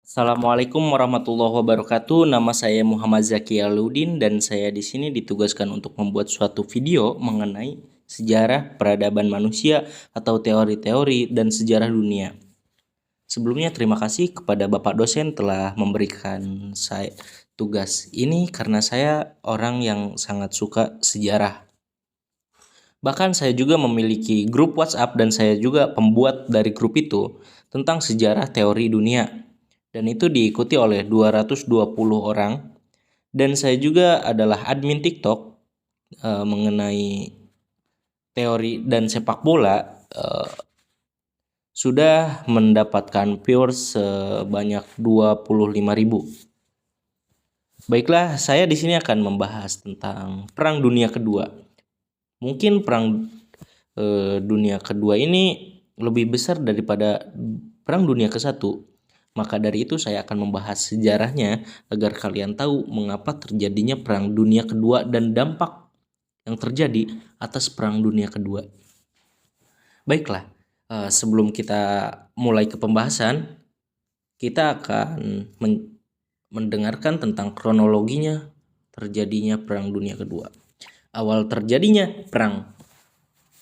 Assalamualaikum warahmatullahi wabarakatuh. Nama saya Muhammad Zaki Aludin dan saya di sini ditugaskan untuk membuat suatu video mengenai sejarah peradaban manusia atau teori-teori dan sejarah dunia. Sebelumnya terima kasih kepada Bapak dosen telah memberikan saya tugas ini karena saya orang yang sangat suka sejarah. Bahkan saya juga memiliki grup WhatsApp dan saya juga pembuat dari grup itu tentang sejarah teori dunia. Dan itu diikuti oleh 220 orang. Dan saya juga adalah admin TikTok mengenai teori dan sepak bola. Sudah mendapatkan viewers sebanyak 25.000. Baiklah, saya di sini akan membahas tentang Perang Dunia Kedua. Mungkin Perang Dunia Kedua ini lebih besar daripada Perang Dunia ke-1. Maka dari itu saya akan membahas sejarahnya agar kalian tahu mengapa terjadinya Perang Dunia Kedua dan dampak yang terjadi atas Perang Dunia Kedua. Baiklah, sebelum kita mulai ke pembahasan, kita akan mendengarkan tentang kronologinya terjadinya Perang Dunia Kedua. Awal terjadinya perang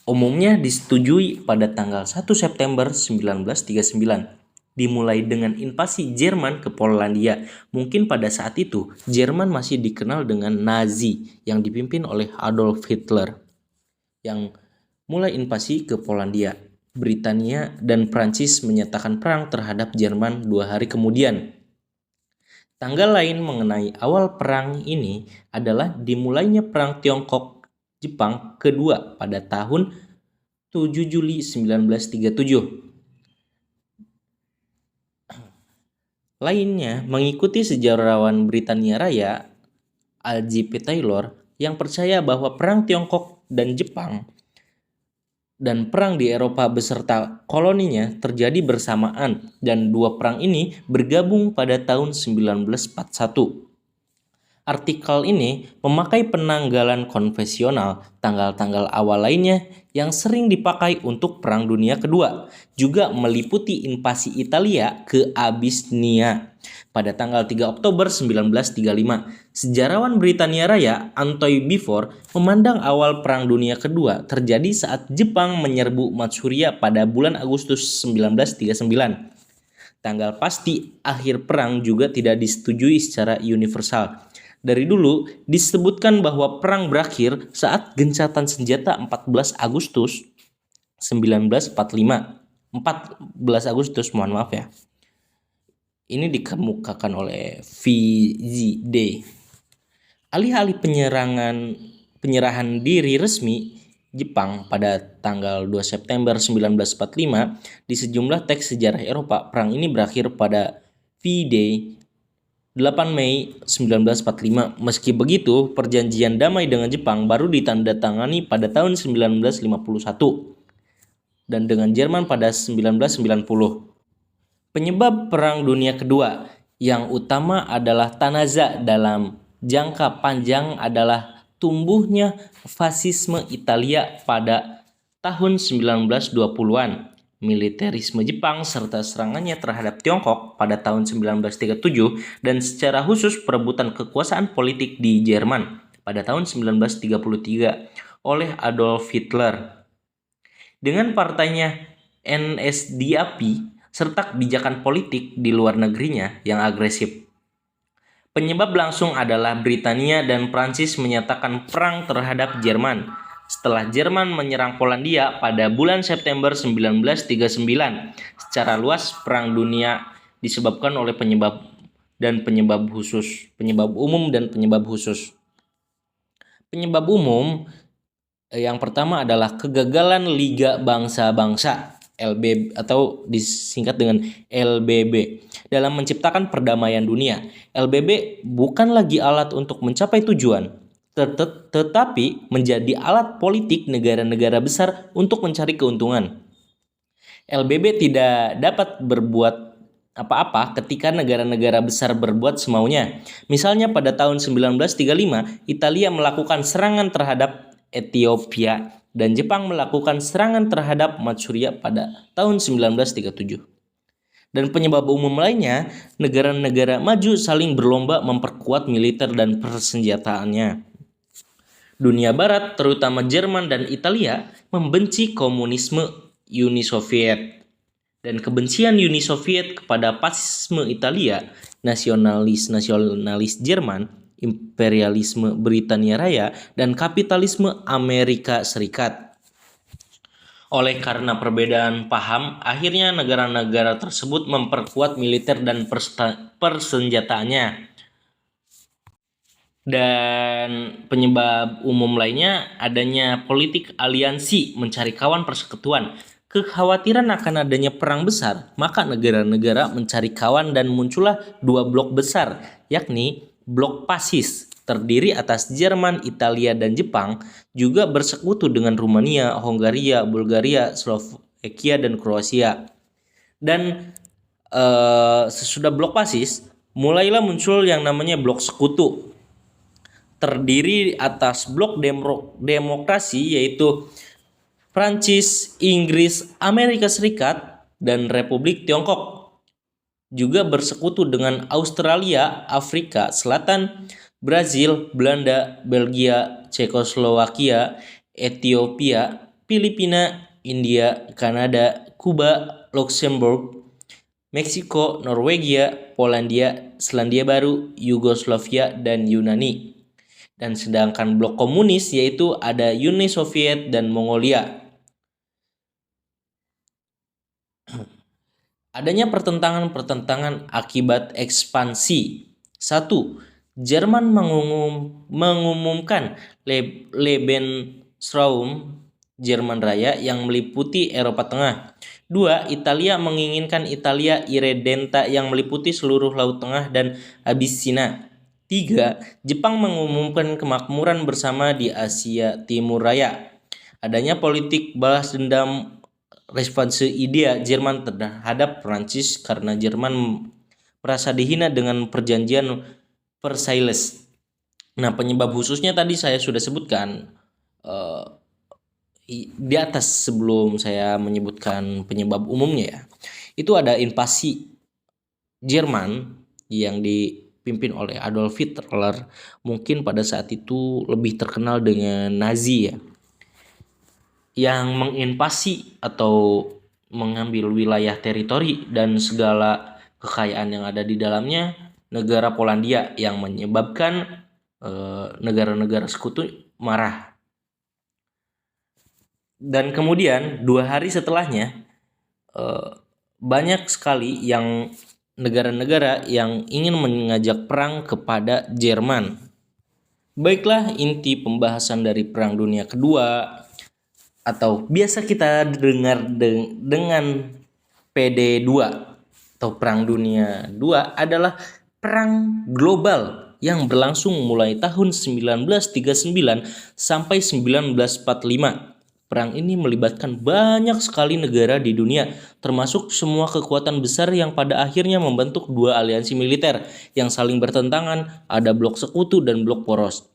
umumnya disetujui pada tanggal 1 September 1939. Dimulai dengan invasi Jerman ke Polandia. Mungkin pada saat itu Jerman masih dikenal dengan Nazi yang dipimpin oleh Adolf Hitler yang mulai invasi ke Polandia. Britania dan Prancis menyatakan perang terhadap Jerman 2 hari kemudian. Tanggal lain mengenai awal perang ini adalah dimulainya Perang Tiongkok-Jepang kedua pada tahun 7 Juli 1937. Lainnya mengikuti sejarawan Britania Raya Algy P. Taylor yang percaya bahwa Perang Tiongkok dan Jepang dan perang di Eropa beserta koloninya terjadi bersamaan dan dua perang ini bergabung pada tahun 1941. Artikel ini memakai penanggalan konvensional tanggal-tanggal awal lainnya yang sering dipakai untuk Perang Dunia Kedua, juga meliputi invasi Italia ke Abyssinia pada tanggal 3 Oktober 1935. Sejarawan Britania Raya Antoine Beevor memandang awal Perang Dunia Kedua terjadi saat Jepang menyerbu Manchuria pada bulan Agustus 1939. Tanggal pasti akhir perang juga tidak disetujui secara universal. Dari dulu disebutkan bahwa perang berakhir saat gencatan senjata 14 Agustus 1945. 14 Agustus, mohon maaf ya. Ini dikemukakan oleh VZD. Alih-alih penyerahan diri resmi Jepang pada tanggal 2 September 1945, di sejumlah teks sejarah Eropa, perang ini berakhir pada V-Day 8 Mei 1945. Meski begitu, perjanjian damai dengan Jepang baru ditandatangani pada tahun 1951 dan dengan Jerman pada 1990. Penyebab Perang Dunia Kedua yang utama adalah Tanaza. Dalam jangka panjang adalah tumbuhnya fasisme Italia pada tahun 1920-an. Militerisme Jepang serta serangannya terhadap Tiongkok pada tahun 1937 dan secara khusus perebutan kekuasaan politik di Jerman pada tahun 1933 oleh Adolf Hitler. Dengan partainya NSDAP serta kebijakan politik di luar negerinya yang agresif. Penyebab langsung adalah Britania dan Prancis menyatakan perang terhadap Jerman setelah Jerman menyerang Polandia pada bulan September 1939. Secara luas, Perang Dunia disebabkan oleh penyebab umum dan penyebab khusus. Penyebab umum yang pertama adalah kegagalan Liga Bangsa-Bangsa LBB atau disingkat dengan LBB dalam menciptakan perdamaian dunia. LBB bukan lagi alat untuk mencapai tujuan, tetapi menjadi alat politik negara-negara besar untuk mencari keuntungan. LBB tidak dapat berbuat apa-apa ketika negara-negara besar berbuat semaunya. Misalnya pada tahun 1935, Italia melakukan serangan terhadap Ethiopia dan Jepang melakukan serangan terhadap Manchuria pada tahun 1937. Dan penyebab umum lainnya, negara-negara maju saling berlomba memperkuat militer dan persenjataannya. Dunia Barat, terutama Jerman dan Italia, membenci komunisme Uni Soviet. Dan kebencian Uni Soviet kepada fasisme Italia, nasionalis Jerman, imperialisme Britania Raya, dan kapitalisme Amerika Serikat. Oleh karena perbedaan paham, akhirnya negara-negara tersebut memperkuat militer dan persenjataannya. Dan penyebab umum lainnya adanya politik aliansi mencari kawan persekutuan. Kekhawatiran akan adanya perang besar, maka negara-negara mencari kawan dan muncullah dua blok besar, yakni blok Pasis, terdiri atas Jerman, Italia, dan Jepang, juga bersekutu dengan Rumania, Hongaria, Bulgaria, Slovakia, dan Kroasia. Dan sesudah blok Pasis, mulailah muncul yang namanya blok sekutu, terdiri atas blok demokrasi yaitu Prancis, Inggris, Amerika Serikat, dan Republik Tiongkok. Juga bersekutu dengan Australia, Afrika Selatan, Brazil, Belanda, Belgia, Cekoslowakia, Ethiopia, Filipina, India, Kanada, Kuba, Luxembourg, Meksiko, Norwegia, Polandia, Selandia Baru, Yugoslavia, dan Yunani. Dan sedangkan blok komunis yaitu ada Uni Soviet dan Mongolia. Adanya pertentangan akibat ekspansi. 1. Jerman mengumumkan Lebensraum Jerman Raya yang meliputi Eropa Tengah. 2. Italia menginginkan Italia Irredenta yang meliputi seluruh Laut Tengah dan Abisina. 3. Jepang mengumumkan kemakmuran bersama di Asia Timur Raya. Adanya politik balas dendam responsif idea Jerman terhadap Prancis karena Jerman merasa dihina dengan perjanjian Versailles. Nah, penyebab khususnya tadi saya sudah sebutkan di atas sebelum saya menyebutkan penyebab umumnya ya. Itu ada invasi Jerman yang dipimpin oleh Adolf Hitler, mungkin pada saat itu lebih terkenal dengan Nazi ya, yang menginvasi atau mengambil wilayah teritori dan segala kekayaan yang ada di dalamnya negara Polandia, yang menyebabkan negara-negara sekutu marah. Dan kemudian 2 hari setelahnya banyak sekali yang negara-negara yang ingin mengajak perang kepada Jerman. Baiklah, inti pembahasan dari Perang Dunia Kedua atau biasa kita dengar dengan PD2 atau Perang Dunia II adalah perang global yang berlangsung mulai tahun 1939 sampai 1945. Perang ini melibatkan banyak sekali negara di dunia, termasuk semua kekuatan besar yang pada akhirnya membentuk dua aliansi militer yang saling bertentangan, ada blok sekutu dan blok poros.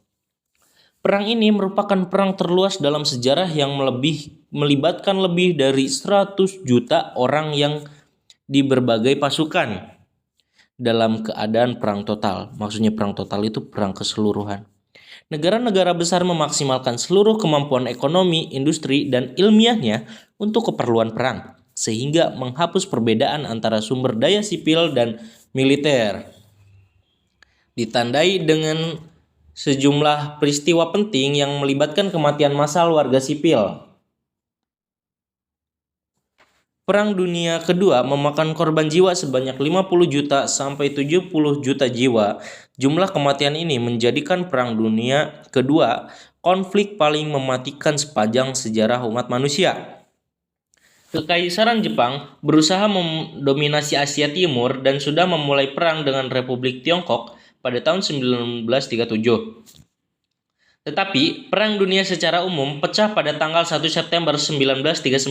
Perang ini merupakan perang terluas dalam sejarah yang melibatkan lebih dari 100 juta orang yang di berbagai pasukan dalam keadaan perang total. Maksudnya perang total itu perang keseluruhan. Negara-negara besar memaksimalkan seluruh kemampuan ekonomi, industri, dan ilmiahnya untuk keperluan perang, sehingga menghapus perbedaan antara sumber daya sipil dan militer. Ditandai dengan sejumlah peristiwa penting yang melibatkan kematian massal warga sipil. Perang Dunia Kedua memakan korban jiwa sebanyak 50 juta sampai 70 juta jiwa. Jumlah kematian ini menjadikan Perang Dunia Kedua konflik paling mematikan sepanjang sejarah umat manusia. Kekaisaran Jepang berusaha mendominasi Asia Timur dan sudah memulai perang dengan Republik Tiongkok pada tahun 1937. Tetapi Perang Dunia secara umum pecah pada tanggal 1 September 1939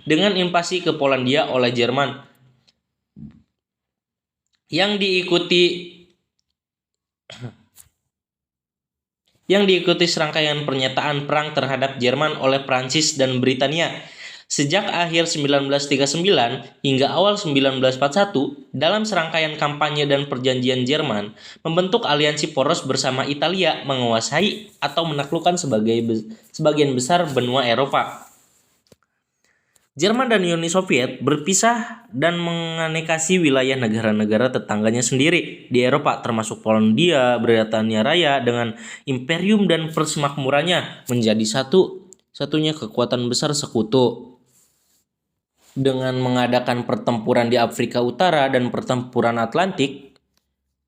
dengan invasi ke Polandia oleh Jerman yang diikuti serangkaian pernyataan perang terhadap Jerman oleh Prancis dan Britania. Sejak akhir 1939 hingga awal 1941, dalam serangkaian kampanye dan perjanjian Jerman, membentuk aliansi poros bersama Italia menguasai atau menaklukkan sebagian besar benua Eropa. Jerman dan Uni Soviet berpisah dan menganekasi wilayah negara-negara tetangganya sendiri di Eropa, termasuk Polandia, Britania Raya dengan imperium dan persemakmurannya menjadi satu-satunya kekuatan besar sekutu. Dengan mengadakan pertempuran di Afrika Utara dan pertempuran Atlantik,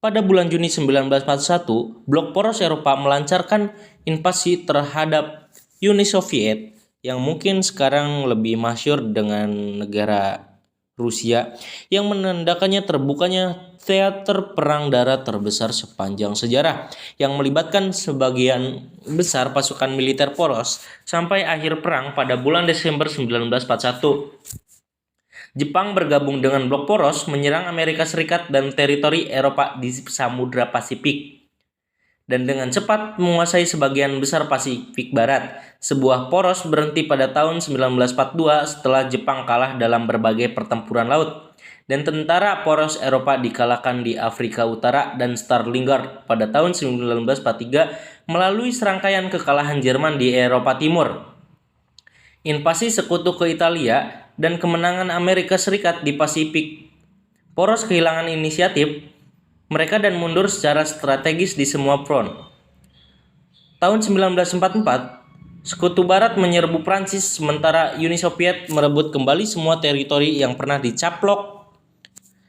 pada bulan Juni 1941, blok poros Eropa melancarkan invasi terhadap Uni Soviet yang mungkin sekarang lebih masyhur dengan negara Rusia, yang menandakannya terbukanya teater perang darat terbesar sepanjang sejarah yang melibatkan sebagian besar pasukan militer poros sampai akhir perang pada bulan Desember 1941. Jepang bergabung dengan blok poros menyerang Amerika Serikat dan teritori Eropa di Samudra Pasifik, dan dengan cepat menguasai sebagian besar Pasifik Barat. Sebuah poros berhenti pada tahun 1942 setelah Jepang kalah dalam berbagai pertempuran laut, dan tentara poros Eropa dikalahkan di Afrika Utara dan Stalingrad pada tahun 1943 melalui serangkaian kekalahan Jerman di Eropa Timur. Invasi sekutu ke Italia dan kemenangan Amerika Serikat di Pasifik. Poros kehilangan inisiatif mereka dan mundur secara strategis di semua front. Tahun 1944, Sekutu Barat menyerbu Prancis sementara Uni Soviet merebut kembali semua teritori yang pernah dicaplok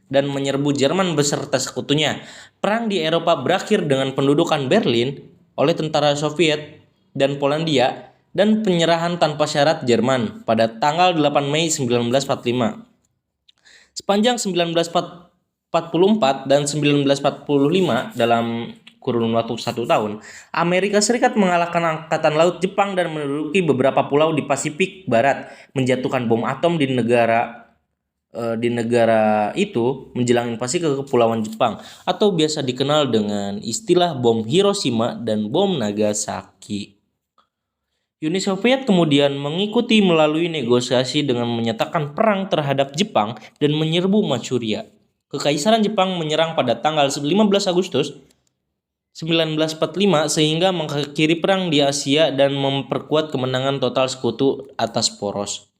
dan menyerbu Jerman beserta sekutunya. Perang di Eropa berakhir dengan pendudukan Berlin oleh tentara Soviet dan Polandia dan penyerahan tanpa syarat Jerman pada tanggal 8 Mei 1945. Sepanjang 1944 dan 1945, dalam kurun waktu 1 tahun, Amerika Serikat mengalahkan Angkatan Laut Jepang dan menduduki beberapa pulau di Pasifik Barat, menjatuhkan bom atom di negara itu menjelang invasi ke Kepulauan Jepang, atau biasa dikenal dengan istilah bom Hiroshima dan bom Nagasaki. Uni Soviet kemudian mengikuti melalui negosiasi dengan menyatakan perang terhadap Jepang dan menyerbu Manchuria. Kekaisaran Jepang menyerang pada tanggal 15 Agustus 1945 sehingga mengakhiri perang di Asia dan memperkuat kemenangan total sekutu atas poros.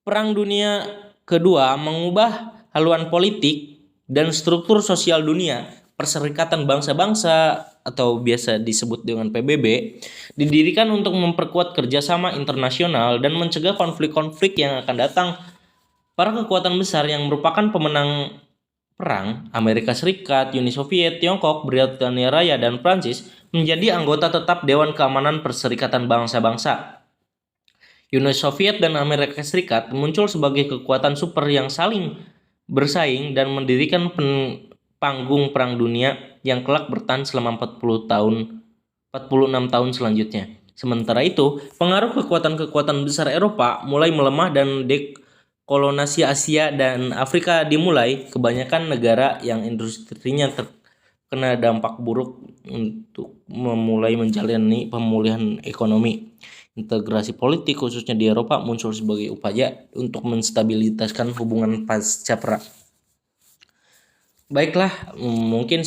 Perang Dunia Kedua mengubah haluan politik dan struktur sosial dunia. Perserikatan Bangsa-Bangsa atau biasa disebut dengan PBB didirikan untuk memperkuat kerjasama internasional dan mencegah konflik-konflik yang akan datang. Para kekuatan besar yang merupakan pemenang perang, Amerika Serikat, Uni Soviet, Tiongkok, Britania Raya, dan Prancis, menjadi anggota tetap Dewan Keamanan Perserikatan Bangsa-Bangsa. Uni Soviet dan Amerika Serikat muncul sebagai kekuatan super yang saling bersaing dan mendirikan panggung Perang Dunia yang kelak bertahan selama 46 tahun selanjutnya. Sementara itu, pengaruh kekuatan-kekuatan besar Eropa mulai melemah dan dekolonasi Asia dan Afrika dimulai. Kebanyakan negara yang industrinya terkena dampak buruk untuk memulai menjalani pemulihan ekonomi. Integrasi politik khususnya di Eropa muncul sebagai upaya untuk menstabilitaskan hubungan pasca perang. Baiklah, mungkin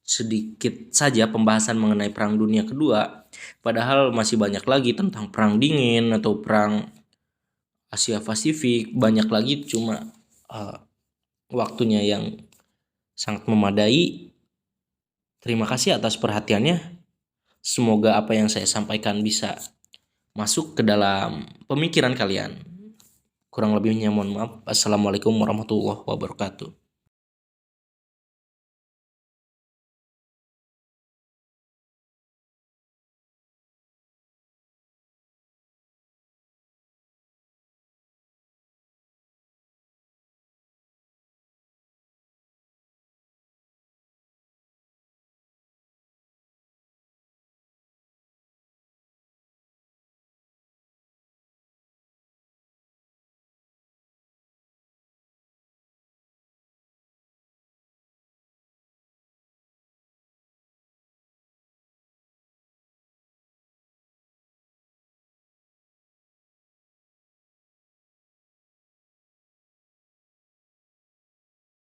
sedikit saja pembahasan mengenai Perang Dunia Kedua, padahal masih banyak lagi tentang Perang Dingin atau Perang Asia Pasifik, banyak lagi, cuma waktunya yang sangat memadai. Terima kasih atas perhatiannya. Semoga apa yang saya sampaikan bisa masuk ke dalam pemikiran kalian. Kurang lebihnya mohon maaf. Assalamualaikum warahmatullahi wabarakatuh.